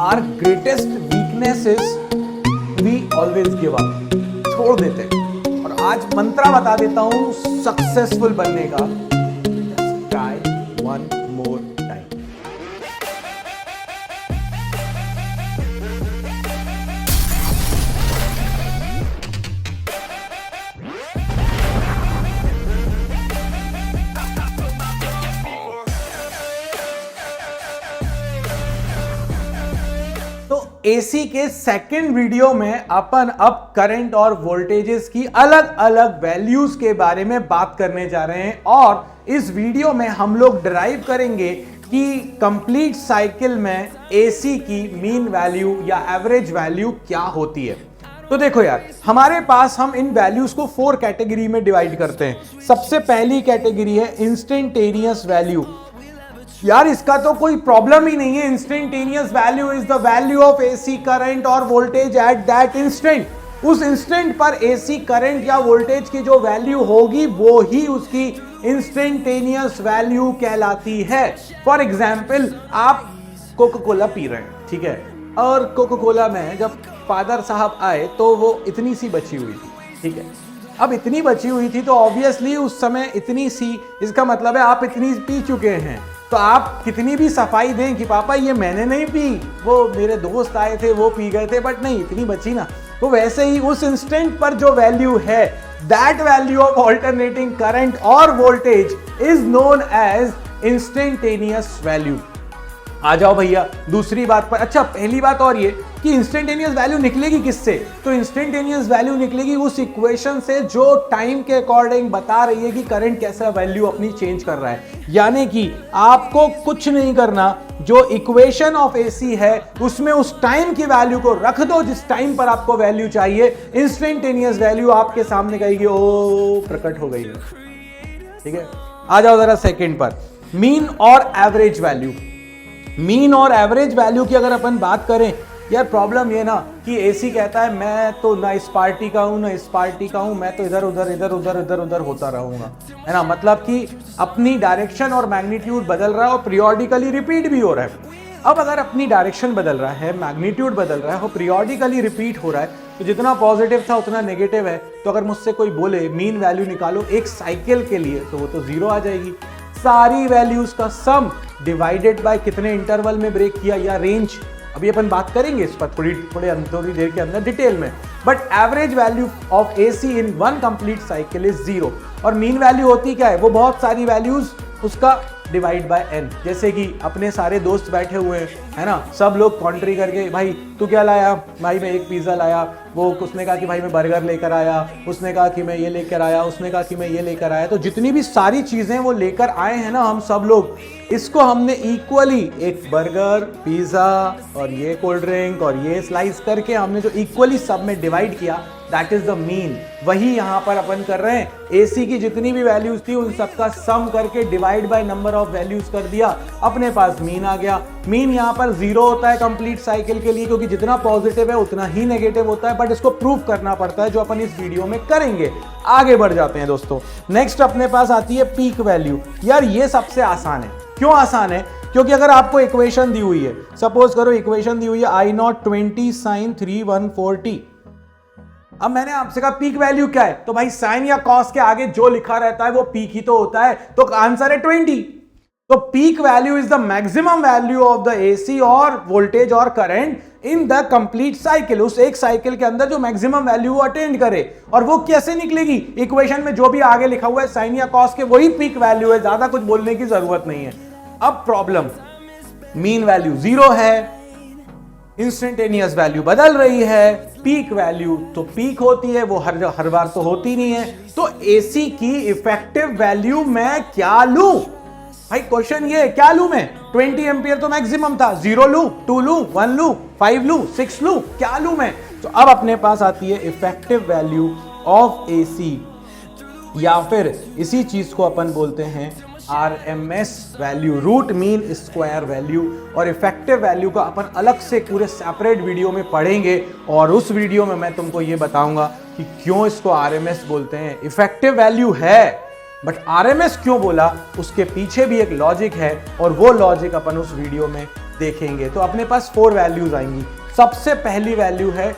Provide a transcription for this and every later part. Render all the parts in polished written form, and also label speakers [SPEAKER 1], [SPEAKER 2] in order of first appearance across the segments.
[SPEAKER 1] Are greatest weakness is we always give up, छोड़ देते हैं। और आज मंत्र बता देता हूं सक्सेसफुल बनने का, try one more time. AC के सेकंड वीडियो में अपन अब करंट और वोल्टेजेस की अलग अलग वैल्यूज के बारे में बात करने जा रहे हैं। और इस वीडियो में हम लोग डिराइव करेंगे कि कंप्लीट साइकिल में एसी की मीन वैल्यू या एवरेज वैल्यू क्या होती है। तो देखो यार, हमारे पास हम इन वैल्यूज को 4 कैटेगरी में डिवाइड करते हैं। सबसे पहली कैटेगरी है इंस्टेंटेनियस वैल्यू। यार इसका तो कोई प्रॉब्लम ही नहीं है। Instantaneous value is the value of AC current और वोल्टेज एट दैट इंस्टेंट। उस इंस्टेंट पर एसी करंट या वोल्टेज की जो वैल्यू होगी वो ही उसकी इंस्टेंटेनियस वैल्यू कहलाती है। फॉर एग्जाम्पल, आप कोका कोला पी रहे हैं, ठीक है, और कोका कोला में जब फादर साहब आए तो वो इतनी सी बची हुई थी, ठीक है। अब इतनी बची हुई थी तो ऑब्वियसली उस समय इतनी सी, इसका मतलब है आप इतनी पी चुके हैं। तो आप कितनी भी सफाई दें कि पापा ये मैंने नहीं पी, वो मेरे दोस्त आए थे वो पी गए थे, बट नहीं, इतनी बची ना। तो वैसे ही उस इंस्टेंट पर जो वैल्यू है, that value of alternating current और voltage is known as instantaneous value. आ जाओ भैया दूसरी बात पर। अच्छा, पहली बात और ये कि इंस्टेंटेनियस वैल्यू निकलेगी किससे? तो इंस्टेंटेनियस वैल्यू निकलेगी उस इक्वेशन से जो टाइम के अकॉर्डिंग बता रही है कि करंट कैसा वैल्यू अपनी चेंज कर रहा है। यानी कि आपको कुछ नहीं करना, जो इक्वेशन ऑफ एसी है उसमें उस टाइम की वैल्यू को रख दो जिस टाइम पर आपको वैल्यू चाहिए। इंस्टेंटेनियस वैल्यू आपके सामने कहेगी ओ प्रकट हो गई है, ठीक है। आ जाओ जरा सेकंड पर, मीन और एवरेज वैल्यू। मीन और एवरेज वैल्यू की अगर अपन बात करें, यार प्रॉब्लम ये ना कि एसी कहता है मैं तो ना इस पार्टी का हूं ना इस पार्टी का हूं, मैं तो इधर उधर होता रहूंगा, है ना। मतलब कि अपनी डायरेक्शन और मैग्नीट्यूड बदल रहा है और पीरियोडिकली रिपीट भी हो रहा है। अब अगर अपनी डायरेक्शन बदल रहा है, मैग्नीट्यूड बदल रहा है और पीरियोडिकली रिपीट हो रहा है, तो जितना पॉजिटिव था उतना नेगेटिव है। तो अगर मुझसे कोई बोले मीन वैल्यू निकालो एक साइकिल के लिए, तो वो तो 0 आ जाएगी। सारी वैल्यूज का सम डिवाइडेड बाय कितने इंटरवल में ब्रेक किया या रेंज, अभी अपन बात करेंगे इस पर थोड़ी देर के अंदर डिटेल में। But average value of AC in one complete cycle is 0। और मीन वैल्यू होती क्या है? वो बहुत सारी वैल्यूज उसका डिवाइड बाय n। जैसे कि अपने सारे दोस्त बैठे हुए हैं, है ना, सब लोग कॉन्ट्री करके, भाई तू क्या लाया? भाई मैं एक पिज्जा लाया। वो उसने कहा कि भाई मैं बर्गर लेकर आया, उसने कहा कि मैं ये लेकर आया, उसने कहा कि मैं ये लेकर आया। तो जितनी भी सारी चीजें वो लेकर आए हैं ना हम सब लोग, इसको हमने इक्वली एक बर्गर, पिज्जा और ये कोल्ड ड्रिंक और ये स्लाइस करके हमने जो इक्वली सब में डिवाइड किया, दैट इज द मीन। वही यहां पर अपन कर रहे हैं। एसी की जितनी भी वैल्यूज थी उन सबका सम करके divide by number of values कर दिया, अपने पास मीन आ गया। मीन यहां पर 0 होता है कंप्लीट साइकिल के लिए, क्योंकि जितना पॉजिटिव है उतना ही नेगेटिव होता है। बट इसको प्रूव करना पड़ता है, जो अपन इस वीडियो में करेंगे। आगे बढ़ जाते हैं दोस्तों। नेक्स्ट अपने पास आती है पीक वैल्यू। यार ये सबसे आसान है। क्यों आसान है? क्योंकि अगर आपको इक्वेशन दी हुई है, सपोज करो इक्वेशन दी हुई है I0 20 sin 3 140। अब मैंने आपसे कहा पीक वैल्यू क्या है, तो भाई साइन या कॉस के आगे जो लिखा रहता है वो पीक ही तो होता है। तो आंसर है 20। तो peak value is the maximum value of the AC और वोल्टेज और current in the complete cycle. उस एक साइकिल के अंदर जो मैक्सिमम वैल्यू अटेंड करे। और वो कैसे निकलेगी? इक्वेशन में जो भी आगे लिखा हुआ है साइन या कॉस के, वही पीक वैल्यू है। ज्यादा कुछ बोलने की जरूरत नहीं है। अब प्रॉब्लम, मीन वैल्यू 0 है, इंस्टेंटेनियस वैल्यू बदल रही है, पीक वैल्यू तो पीक होती है, वो हर बार तो होती नहीं है। तो एसी की इफेक्टिव वैल्यू मैं क्या लूं? भाई क्वेश्चन ये, क्या लूं मैं? 20 एम्पियर तो मैक्सिमम था, 0 लूं, 2 लूं, 1 लूं, 5 लूं, 6 लूं, क्या लूं मैं? तो अब अपने पास आती है इफेक्टिव वैल्यू ऑफ एसी, या फिर इसी चीज को अपन बोलते हैं RMS value, root mean square value. और इफेक्टिव वैल्यू का अपन अलग से पूरे सेपरेट वीडियो में पढ़ेंगे, और उस वीडियो में मैं तुमको ये बताऊंगा कि क्यों इसको RMS बोलते हैं। इफेक्टिव वैल्यू है, बट RMS क्यों बोला, उसके पीछे भी एक लॉजिक है, और वो लॉजिक अपन उस वीडियो में देखेंगे तो अपने पास 4 वैल्यूज आएंगी। सबसे पहली वैल्यू है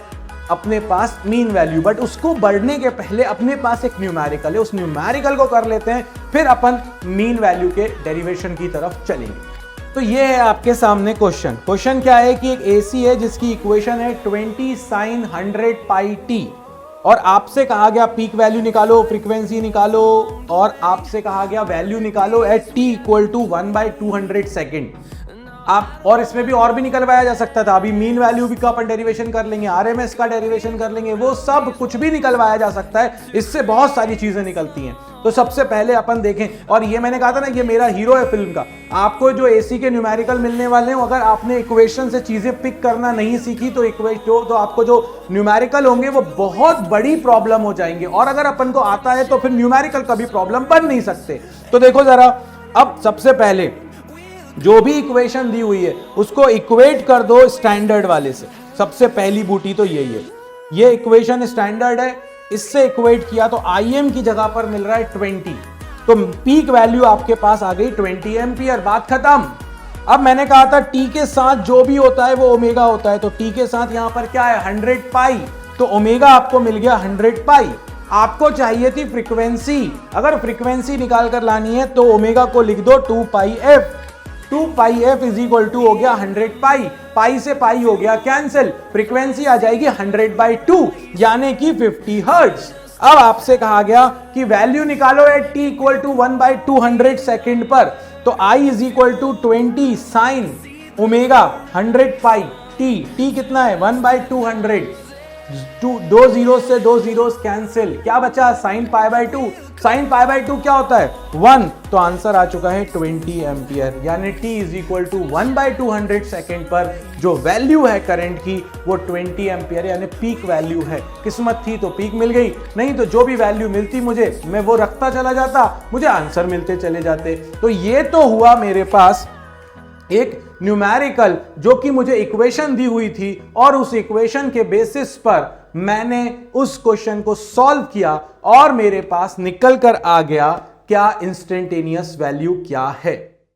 [SPEAKER 1] अपने पास मीन वैल्यू, बट उसको बढ़ने के पहले अपने पास एक न्यूमेरिकल है, उस न्यूमेरिकल को कर लेते हैं, फिर अपन मीन वैल्यू के डेरिवेशन की तरफ चलेंगे। तो ये है आपके सामने क्वेश्चन। क्वेश्चन क्या है कि एक एसी है जिसकी इक्वेशन है 20 sin 100 पाई टी, और आपसे कहा गया पीक वैल्यू निकालो, फ्रीक्वेंसी निकालो, और आपसे कहा गया वैल्यू निकालो at T equal to 1/200 second. आप और इसमें भी और भी निकलवाया जा सकता था, अभी मीन वैल्यू भी का अपन डेरिवेशन कर लेंगे, आरएमएस का डेरिवेशन कर लेंगे, वो सब कुछ भी निकलवाया जा सकता है, इससे बहुत सारी चीजें निकलती हैं। तो सबसे पहले अपन देखें, और ये मैंने कहा था ना, ये मेरा हीरो है फिल्म का। आपको जो एसी के न्यूमेरिकल मिलने वाले हैं, अगर आपने इक्वेशन से चीजें पिक करना नहीं सीखी तो आपको जो न्यूमेरिकल होंगे वो बहुत बड़ी प्रॉब्लम हो जाएंगे, और अगर अपन को आता है तो फिर न्यूमेरिकल कभी प्रॉब्लम बन नहीं सकते। तो देखो जरा, अब सबसे पहले जो भी इक्वेशन दी हुई है उसको इक्वेट कर दो स्टैंडर्ड वाले से। सबसे पहली बूटी तो यही है, ये इक्वेशन स्टैंडर्ड है, इससे इक्वेट किया तो IM की जगह पर मिल रहा है 20, तो पीक वैल्यू आपके पास आ गई 20 एम्पियर। बात खत्म। अब मैंने कहा था टी के साथ जो भी होता है वो ओमेगा होता है, तो टी के साथ यहां पर क्या है 100 पाई, तो ओमेगा आपको मिल गया 100 पाई। आपको चाहिए थी फ्रीक्वेंसी, अगर फ्रीक्वेंसी निकाल कर लानी है तो ओमेगा को लिख दो 2 pi F, 2 pi F is equal to हो गया 100 पाई, पाई से पाई हो गया कैंसिल, फ्रीक्वेंसी आ जाएगी 100/2 यानी कि 50 हर्ट्ज। अब आपसे कहा गया कि वैल्यू निकालो at T equal to 1/200 second पर, तो I is equal to 20 sine omega 100 pi T, T कितना है 1/200, दो जीरो से दो जीरो कैंसिल, क्या बचा साइन पाई/2, साइन पाई/2 क्या होता है 1, तो आंसर आ चुका है 20 एम्पियर, यानी t is equal to 1/200 second पर जो वैल्यू है करंट की वो 20 एम्पियर यानी पीक वैल्यू है। किस्मत थी तो पीक मिल गई, नहीं तो जो भी वैल्यू मिलती मुझे मैं वो रखता चला जाता, मुझे आंसर मिलते चले जाते। तो ये तो हुआ मेरे पास एक न्यूमेरिकल जो कि मुझे इक्वेशन दी हुई थी, और उस इक्वेशन के बेसिस पर मैंने उस क्वेश्चन को सॉल्व किया और मेरे पास निकल कर आ गया क्या इंस्टेंटेनियस वैल्यू क्या है।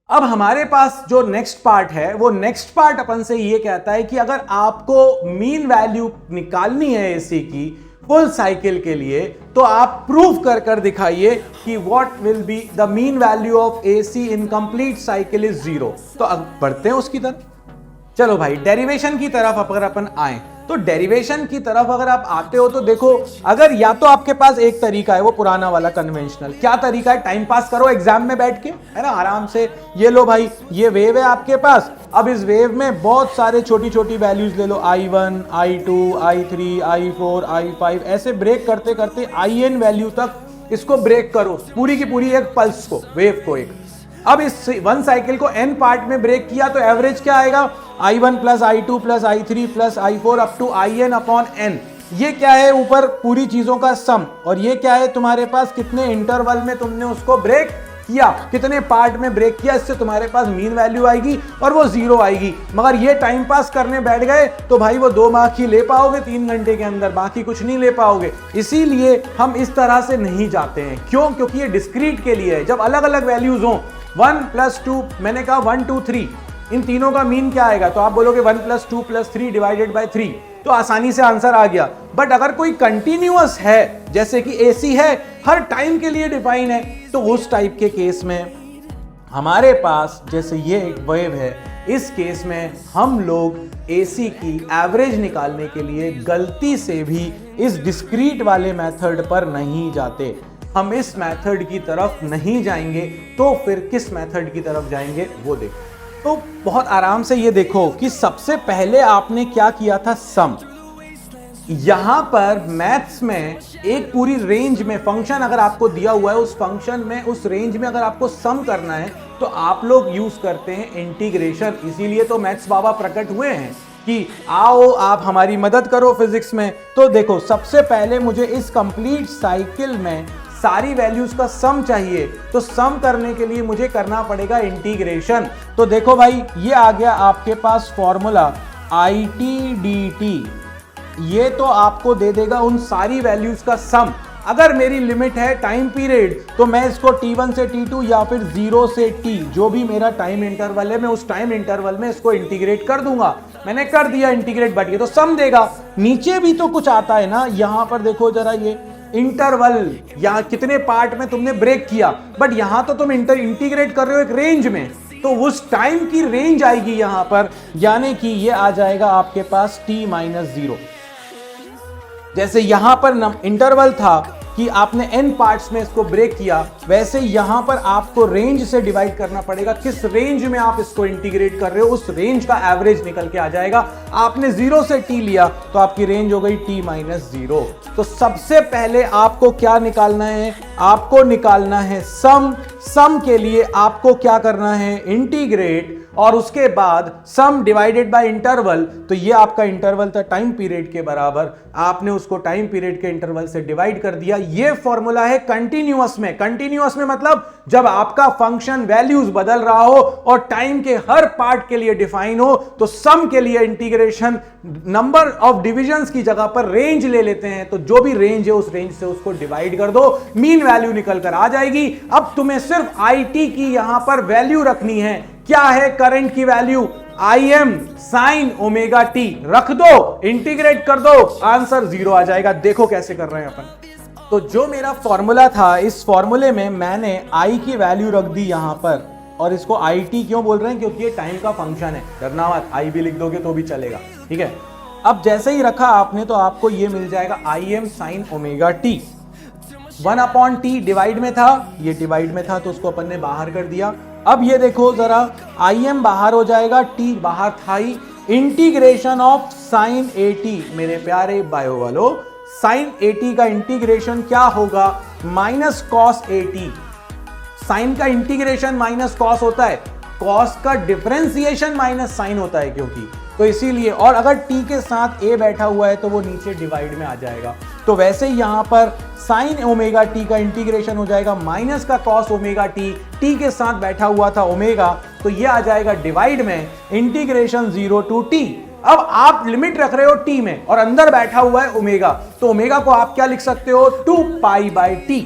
[SPEAKER 1] अब हमारे पास जो नेक्स्ट पार्ट है, वो नेक्स्ट पार्ट अपन से ये कहता है कि अगर आपको मीन वैल्यू निकालनी है एसी की फुल साइकिल के लिए, तो आप प्रूव कर कर दिखाइए कि what will be the mean value of AC in complete cycle is 0। तो अब बढ़ते हैं उसकी तरफ। चलो भाई, डेरिवेशन की तरफ अगर अपन आए, तो डेरिवेशन की तरफ अगर आप आते हो तो देखो, अगर या तो आपके पास एक तरीका है वो पुराना वाला कन्वेंशनल, क्या तरीका है, टाइम पास करो एग्जाम में बैठ के, है ना, आराम से। ये लो भाई, ये वेव है आपके पास, अब इस वेव में बहुत सारे छोटी छोटी वैल्यूज ले लो, I1, I2, I3, I4, I5, ऐसे ब्रेक करते करते IN वैल्यू तक इसको ब्रेक करो, पूरी की पूरी एक पल्स को, वेव को एक। अब इस वन साइकिल को n पार्ट में ब्रेक किया तो एवरेज क्या आएगा, I1 plus I2 plus I3 plus I4 up to IN upon n। ये क्या है ऊपर पूरी चीजों का सम, और ये क्या है तुम्हारे पास कितने इंटरवल में तुमने उसको ब्रेक किया, कितने पार्ट में ब्रेक किया, इससे तुम्हारे पास मीन वैल्यू आएगी और वो 0 आएगी। मगर ये टाइम पास करने बैठ गए तो भाई वो 2 मार्क ही ले पाओगे 3 घंटे के अंदर, बाकी कुछ नहीं ले पाओगे। इसीलिए हम इस तरह से नहीं जाते हैं। क्यों? क्योंकि ये डिस्क्रीट के लिए है। जब अलग अलग वैल्यूज हो, 1 + 2, मैंने कहा 1 2 3, इन तीनों का मीन क्या आएगा, तो आप बोलोगे 1 + 2 + 3 डिवाइडेड बाय 3, तो आसानी से आंसर आ गया। बट अगर कोई कंटिन्यूअस है, जैसे कि एसी है, हर टाइम के लिए डिफाइन है, तो उस टाइप के केस में हमारे पास, जैसे ये एक वेव है, इस केस में हम लोग एसी की एवरेज निकालने के लिए गलती से भी इस डिस्क्रीट वाले मेथड पर नहीं जाते। हम इस मेथड की तरफ नहीं जाएंगे, तो फिर किस मेथड की तरफ जाएंगे वो देखो। तो बहुत आराम से ये देखो कि सबसे पहले आपने क्या किया था, सम। यहां पर मैथ्स में एक पूरी रेंज में फंक्शन अगर आपको दिया हुआ है, उस फंक्शन में, उस रेंज में अगर आपको सम करना है तो आप लोग यूज करते हैं इंटीग्रेशन। इसीलिए तो मैथ्स बाबा प्रकट हुए हैं कि आओ आप हमारी मदद करो फिजिक्स में। तो देखो, सबसे पहले मुझे इस कंप्लीट साइकिल में सारी वैल्यूज का सम चाहिए, तो सम करने के लिए मुझे करना पड़ेगा इंटीग्रेशन। तो देखो भाई, ये आ गया आपके पास फॉर्मूला IT dt, ये तो आपको दे देगा उन सारी वैल्यूज का सम। अगर मेरी लिमिट है टाइम पीरियड तो मैं इसको T1 से T2 या फिर 0 से T जो भी मेरा टाइम इंटरवल है मैं उस टाइम इंटरवल में इसको इंटीग्रेट कर दूंगा। मैंने कर दिया इंटीग्रेट, बट ये तो सम देगा। नीचे भी तो कुछ आता है ना, यहां पर देखो जरा, ये इंटरवल यहां कितने पार्ट में तुमने ब्रेक किया, बट यहां तो तुम इंटीग्रेट कर रहे हो एक रेंज में, तो उस टाइम की रेंज आएगी यहां पर, यानी कि ये आ जाएगा आपके पास T-0। जैसे यहां पर इंटरवल था कि आपने n पार्ट्स में इसको ब्रेक किया, वैसे यहां पर आपको रेंज से डिवाइड करना पड़ेगा। किस रेंज में आप इसको इंटीग्रेट कर रहे हो, उस रेंज का एवरेज निकल के आ जाएगा। आपने 0 से t लिया तो आपकी रेंज हो गई T-0। तो सबसे पहले आपको क्या निकालना है, आपको निकालना है सम। सम के लिए आपको क्या करना है, इंटीग्रेट, और उसके बाद सम डिवाइडेड बाय इंटरवल। तो ये आपका इंटरवल था टाइम पीरियड के बराबर, आपने उसको टाइम पीरियड के इंटरवल से डिवाइड कर दिया। ये फॉर्मूला है कंटीन्यूअस में। कंटीन्यूअस में मतलब जब आपका फंक्शन वैल्यूज बदल रहा हो और टाइम के हर पार्ट के लिए डिफाइन हो, तो सम के लिए इंटीग्रेशन नंबर ऑफ डिविजन्स की जगह पर रेंज ले लेते हैं। तो जो भी रेंज है उस रेंज से उसको डिवाइड कर दो, मीन वैल्यू निकल कर आ जाएगी। अब तुम्हें सिर्फ IT की यहां पर वैल्यू रखनी है। क्या है करंट की value, Im sin omega t रख दो, इंटीग्रेट कर दो, आंसर 0 आ जाएगा। देखो कैसे कर रहे हैं अपन। तो जो मेरा फॉर्मूला था, इस फॉर्मूले में मैंने I की वैल्यू रख दी यहां पर, और इसको IT क्यों बोल रहे हैं, क्योंकि ये टाइम का फंक्शन है। डरना मत, I भी लिख दोगे तो भी चलेगा, ठीक है। अब जैसे ही रखा आपने तो आपको ये मिल जाएगा Im sin omega t। 1/t divide में था, ये डिवाइड में था तो उसको अपन ने बाहर कर दिया। अब ये देखो जरा, Im बाहर हो जाएगा, t बाहर था ही। इंटीग्रेशन ऑफ साइन AT, मेरे प्यारे बायो वालों, साइन AT का इंटीग्रेशन क्या होगा, माइनस कॉस AT। साइन का इंटीग्रेशन माइनस कॉस होता है, कॉस का डिफरेंशिएशन माइनस साइन होता है, क्योंकि तो इसीलिए। और अगर t के साथ a बैठा हुआ है तो वो नीचे डिवाइड में आ जाएगा। तो वैसे ही यहां पर साइन ओमेगा t का इंटीग्रेशन हो जाएगा माइनस का कॉस ओमेगा t, t के साथ बैठा हुआ था ओमेगा, तो ये आ जाएगा डिवाइड में, इंटीग्रेशन 0 to t। अब आप लिमिट रख रहे हो t में और अंदर बैठा हुआ है ओमेगा, तो ओमेगा को आप क्या लिख सकते हो, 2π/t।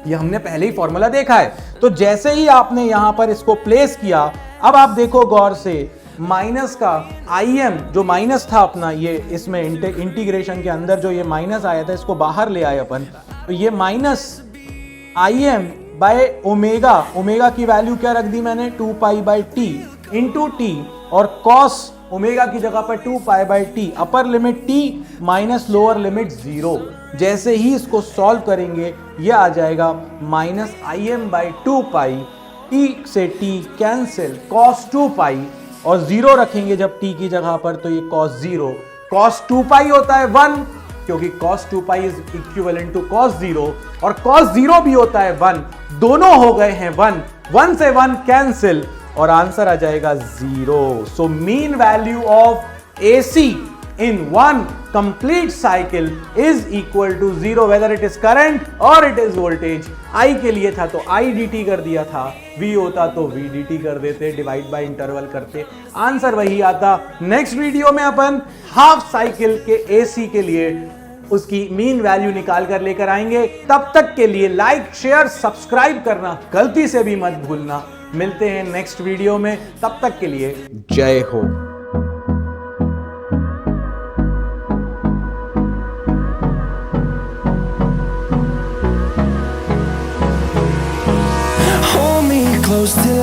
[SPEAKER 1] ये हमने पहले ही फॉर्मूला देखा है। तो जैसे ही आपने यहां पर इसको प्लेस किया, अब आप देखो गौर से, माइनस का Im जो माइनस था अपना, ये इसमें इंटीग्रेशन के अंदर जो ये माइनस आया था, इसको बाहर ले आए अपन। तो ये minus Im by omega, omega की वैल्यू क्या रख दी मैंने, 2π/t इंटू t, और कॉस ओमेगा की जगह पर 2π/t, upper limit t minus lower limit 0। जैसे ही इसको सॉल्व करेंगे ये आ जाएगा माइनस Im/2π, t से t कैंसिल, cos 2π, और 0 रखेंगे जब t की जगह पर तो ये cos 0। cos 2π होता है 1, क्योंकि cos 2π is equivalent to cos 0, और cos 0 भी होता है 1, दोनों हो गए हैं 1, 1 से 1 कैंसिल, और आंसर आ जाएगा 0। So mean value of AC in one complete cycle is equal to 0 whether it is current or it is voltage। I के लिए था तो I dt कर दिया था, V होता तो V dt कर देते, डिवाइड बाय इंटरवल करते, आंसर वही आता। नेक्स्ट वीडियो में अपन हाफ साइकिल के AC के लिए उसकी मीन वैल्यू निकाल कर लेकर आएंगे। तब तक के लिए लाइक शेयर सब्सक्राइब करना गलती से भी मत भूलना। मिलते हैं नेक्स्ट वीडियो में, तब तक के लिए जय हो।
[SPEAKER 2] Close till